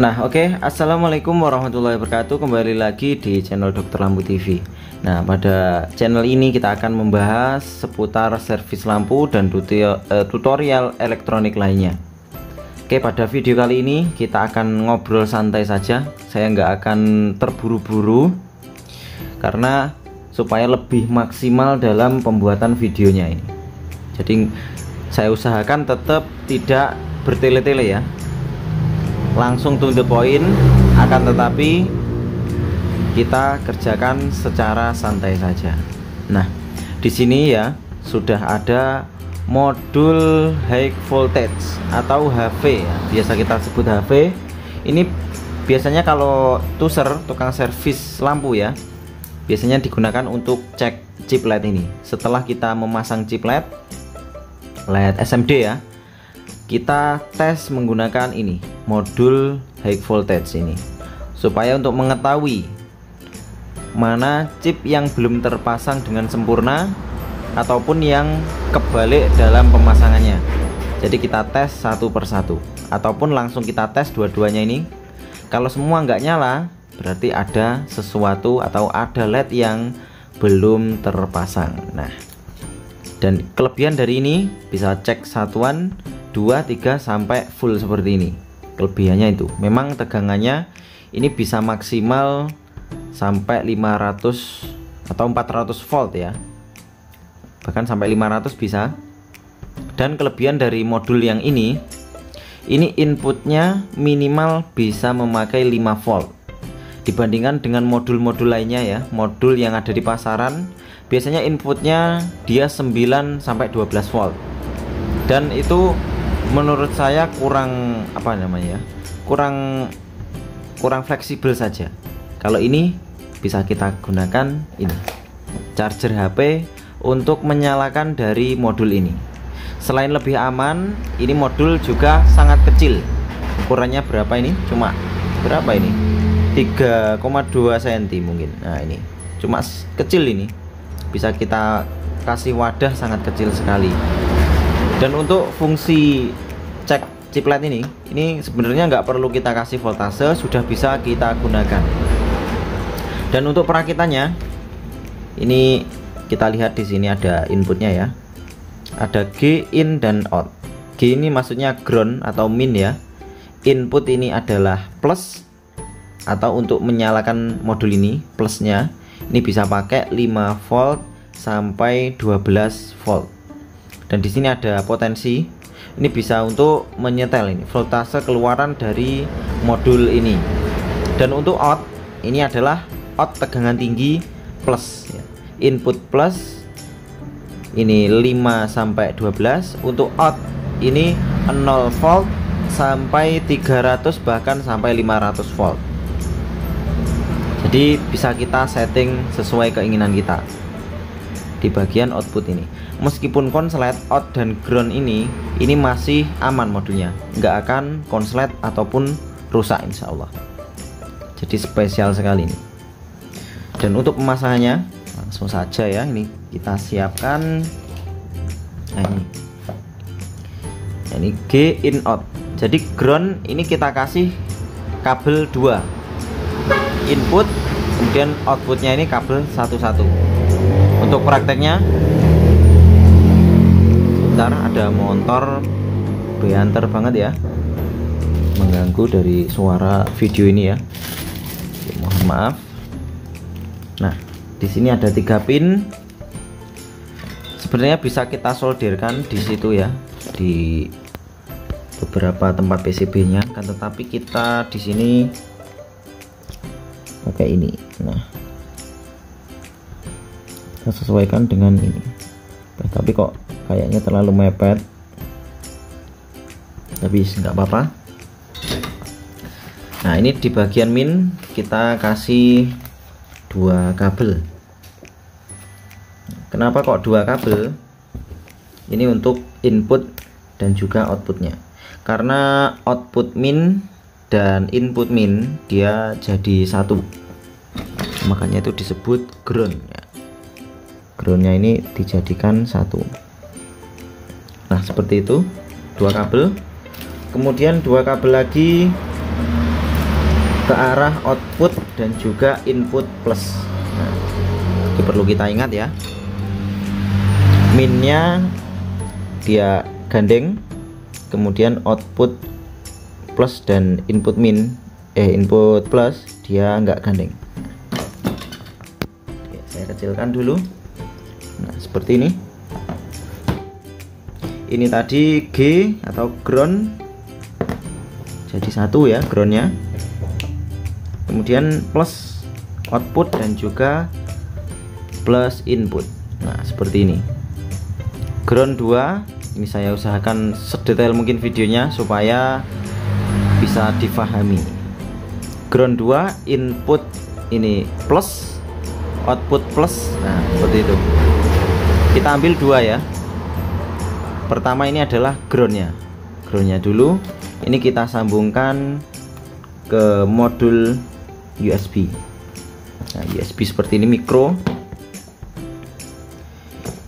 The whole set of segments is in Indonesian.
Nah, oke. Assalamualaikum warahmatullahi wabarakatuh. Kembali lagi di channel Dr. Lampu TV. Nah, pada channel ini kita akan membahas seputar servis lampu dan tutorial elektronik lainnya. Oke, pada video kali ini kita akan ngobrol santai saja. Saya nggak akan terburu-buru karena supaya lebih maksimal dalam pembuatan videonya ini. Jadi saya usahakan tetap tidak bertele-tele ya, langsung to the point, akan tetapi kita kerjakan secara santai saja. Nah, di sini ya sudah ada modul high voltage atau HV ya, biasa kita sebut HV. Ini biasanya kalau tukang servis lampu ya, biasanya digunakan untuk cek chip LED ini. Setelah kita memasang chip LED SMD ya, kita tes menggunakan ini modul high voltage ini, supaya untuk mengetahui mana chip yang belum terpasang dengan sempurna ataupun yang kebalik dalam pemasangannya. Jadi kita tes satu persatu ataupun langsung kita tes dua-duanya ini. Kalau semua nggak nyala, berarti ada sesuatu atau ada LED yang belum terpasang. Nah, dan kelebihan dari ini bisa cek satuan 2, 3 sampai full seperti ini. Kelebihannya itu memang tegangannya ini bisa maksimal sampai 500 atau 400 volt ya, bahkan sampai 500 bisa. Dan kelebihan dari modul yang ini inputnya minimal bisa memakai 5 volt dibandingkan dengan modul-modul lainnya ya. Modul yang ada di pasaran biasanya inputnya dia 9 sampai 12 volt, dan itu menurut saya kurang kurang fleksibel saja. Kalau ini bisa kita gunakan ini charger HP untuk menyalakan dari modul ini. Selain lebih aman, ini modul juga sangat kecil. Ukurannya berapa ini? Cuma berapa ini? 3,2 cm mungkin. Nah, ini cuma kecil, ini bisa kita kasih wadah sangat kecil sekali. Dan untuk fungsi cek chip LED ini sebenarnya nggak perlu kita kasih voltase, sudah bisa kita gunakan. Dan untuk perakitannya ini kita lihat di sini ada inputnya ya, ada G in dan out. G ini maksudnya ground atau min ya. Input ini adalah plus atau untuk menyalakan modul ini, plusnya ini bisa pakai 5 volt sampai 12 volt. Dan di sini ada potensi, ini bisa untuk menyetel ini voltase keluaran dari modul ini. Dan untuk out ini adalah out tegangan tinggi plus ya. Input plus ini 5 sampai 12, untuk out ini 0 volt sampai 300 bahkan sampai 500 volt. Jadi bisa kita setting sesuai keinginan kita di bagian output ini. Meskipun konslet out dan ground ini masih aman modulnya, nggak akan konslet ataupun rusak insya Allah. Jadi spesial sekali ini. Dan untuk pemasangannya langsung saja ya, ini kita siapkan. Nah, ini G in out. Jadi ground ini kita kasih kabel 2 input, kemudian outputnya ini kabel 1. Untuk prakteknya, sebentar, ada motor beantar banget ya, mengganggu dari suara video ini ya. Mohon maaf. Nah, di sini ada 3 pin. Sebenarnya bisa kita solderkan di situ ya, di beberapa tempat PCB-nya, kan tetapi kita di sini pakai ini. Nah, kita sesuaikan dengan ini. Tapi kok kayaknya terlalu mepet, tapi nggak apa-apa. Nah, ini di bagian min kita kasih 2 kabel. Kenapa kok 2 kabel? Ini untuk input dan juga outputnya, karena output min dan input min dia jadi satu, makanya itu disebut ground ya. Groundnya ini dijadikan satu. Nah, seperti itu, 2 kabel. Kemudian 2 kabel lagi ke arah output dan juga input plus. Nah, itu perlu kita ingat ya, minnya dia gandeng, kemudian output plus dan input input plus dia nggak gandeng. Oke, saya kecilkan dulu. Nah, seperti ini. Ini tadi G atau ground, jadi satu ya groundnya, kemudian plus output dan juga plus input. Nah, seperti ini. Ground 2, ini saya usahakan sedetail mungkin videonya supaya bisa difahami. Ground 2 input ini plus, output plus. Nah, seperti itu. Kita ambil dua ya. Pertama ini adalah groundnya dulu. Ini kita sambungkan ke modul USB. Nah, USB seperti ini, mikro.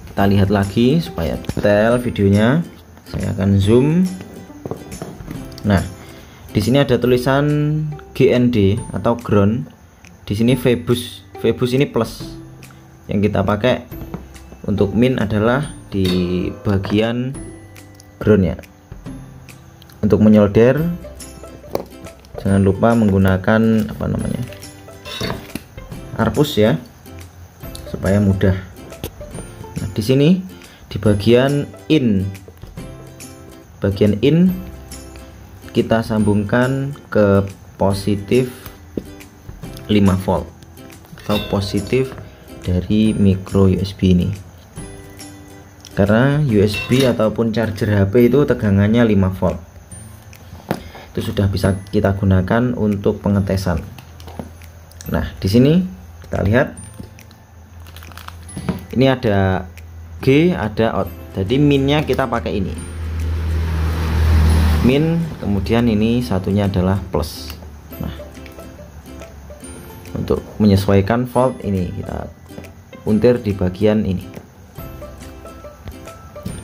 Kita lihat lagi supaya detail videonya. Saya akan zoom. Nah, di sini ada tulisan GND atau ground. Di sini VBus. VBus ini plus. Yang kita pakai untuk min adalah di bagian groundnya. Untuk menyolder, jangan lupa menggunakan arpus ya, supaya mudah. Nah, di sini di bagian in kita sambungkan ke positif 5 volt atau positif dari micro USB ini, karena USB ataupun charger HP itu tegangannya 5 volt. Itu sudah bisa kita gunakan untuk pengetesan. Nah, di sini kita lihat ini ada G, ada out. Jadi minnya kita pakai ini min, kemudian ini satunya adalah plus. Nah, untuk menyesuaikan volt ini kita puntir di bagian ini.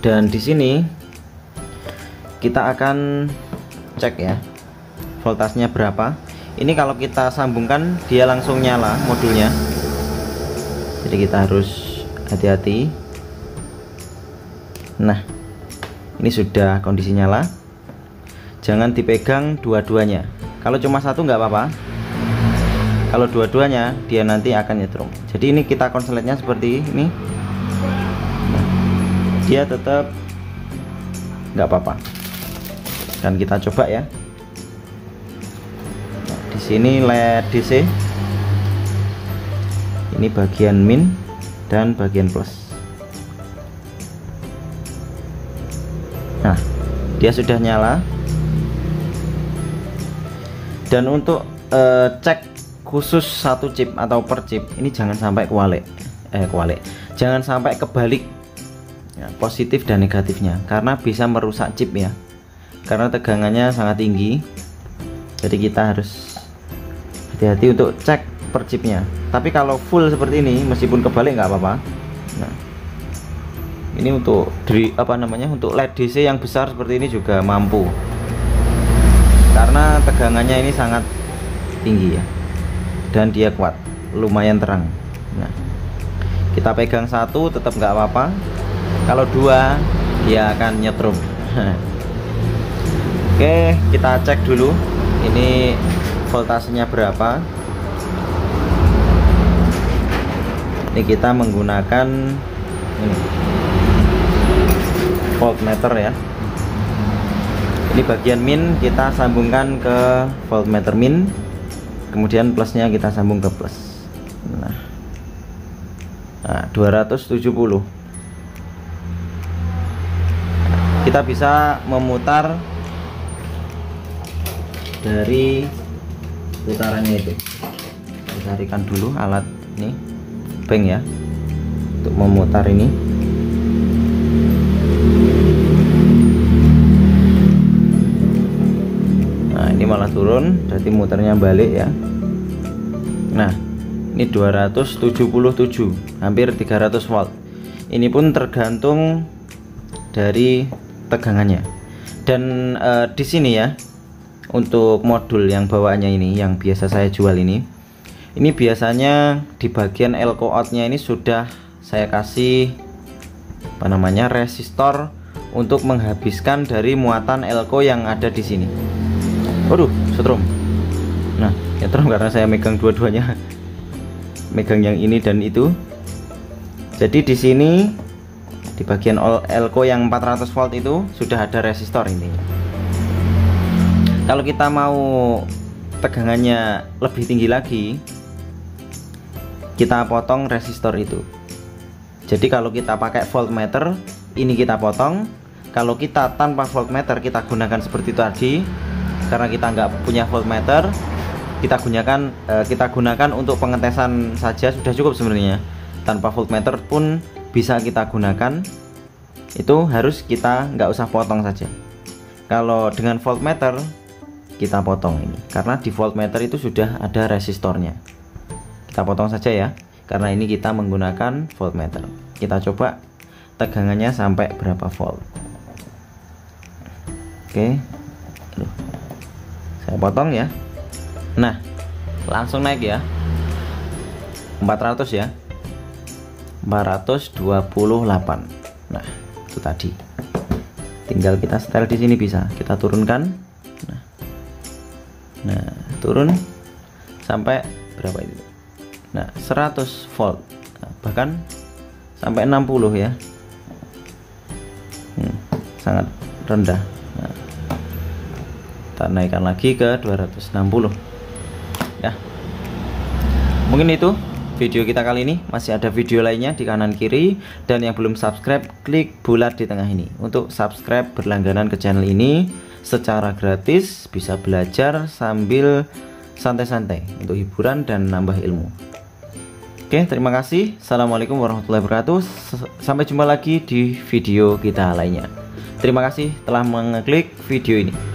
Dan di sini kita akan cek ya voltasenya berapa. Ini kalau kita sambungkan dia langsung nyala modulnya, jadi kita harus hati-hati. Nah, ini sudah kondisi nyala. Jangan dipegang dua-duanya. Kalau cuma satu nggak apa-apa. Kalau dua-duanya dia nanti akan nyetrum. Jadi ini kita konsletnya seperti ini. Nah, dia tetap nggak apa-apa. Dan kita coba ya. Nah, di sini LED DC. Ini bagian min dan bagian plus. Nah, dia sudah nyala. Dan untuk cek khusus satu chip atau per chip, ini jangan sampai jangan sampai kebalik ya, positif dan negatifnya, karena bisa merusak chip ya, karena tegangannya sangat tinggi. Jadi kita harus hati-hati untuk cek per chipnya. Tapi kalau full seperti ini, meskipun kebalik nggak apa-apa. Nah, ini untuk untuk LED DC yang besar seperti ini juga mampu, karena tegangannya ini sangat tinggi ya, dan dia kuat, lumayan terang. Nah, kita pegang satu tetap nggak apa-apa, kalau dua dia akan nyetrum. Oke, kita cek dulu ini voltasenya berapa. Ini kita menggunakan voltmeter ya. Ini bagian min kita sambungkan ke voltmeter min, kemudian plusnya kita sambung ke plus. Nah, 270. Kita bisa memutar dari putarannya itu. Kita carikan dulu alat ini, bank ya, untuk memutar ini. Ini malah turun, jadi muternya balik ya. Nah, ini 277, hampir 300 volt. Ini pun tergantung dari tegangannya. Dan di sini ya, untuk modul yang bawaannya ini, yang biasa saya jual ini biasanya di bagian elko outnya ini sudah saya kasih apa namanya, resistor untuk menghabiskan dari muatan elko yang ada di sini. Waduh, setrum. Nah, setrum karena saya megang dua-duanya, megang yang ini dan itu. Jadi di sini di bagian elko yang 400 volt itu sudah ada resistor ini. Kalau kita mau tegangannya lebih tinggi lagi, kita potong resistor itu. Jadi kalau kita pakai voltmeter, ini kita potong. Kalau kita tanpa voltmeter, kita gunakan seperti itu tadi. Karena kita nggak punya voltmeter, kita gunakan untuk pengetesan saja sudah cukup sebenarnya. Tanpa voltmeter pun bisa kita gunakan. Itu harus kita nggak usah potong saja. Kalau dengan voltmeter kita potong ini, karena di voltmeter itu sudah ada resistornya. Kita potong saja ya, karena ini kita menggunakan voltmeter. Kita coba tegangannya sampai berapa volt. Oke, saya potong ya. Nah, langsung naik ya, 400 ya, 428. Nah, itu tadi. Tinggal kita setel di sini, bisa kita turunkan. Nah, turun sampai berapa itu? Nah, 100 volt. Nah, bahkan sampai 60 ya. Sangat rendah. Nah, kita naikkan lagi ke 260 ya. Mungkin itu video kita kali ini. Masih ada video lainnya di kanan kiri, dan yang belum subscribe klik bulat di tengah ini untuk subscribe berlangganan ke channel ini secara gratis, bisa belajar sambil santai-santai untuk hiburan dan nambah ilmu. Oke, terima kasih. Assalamualaikum warahmatullahi wabarakatuh. Sampai jumpa lagi di video kita lainnya. Terima kasih telah mengklik video ini.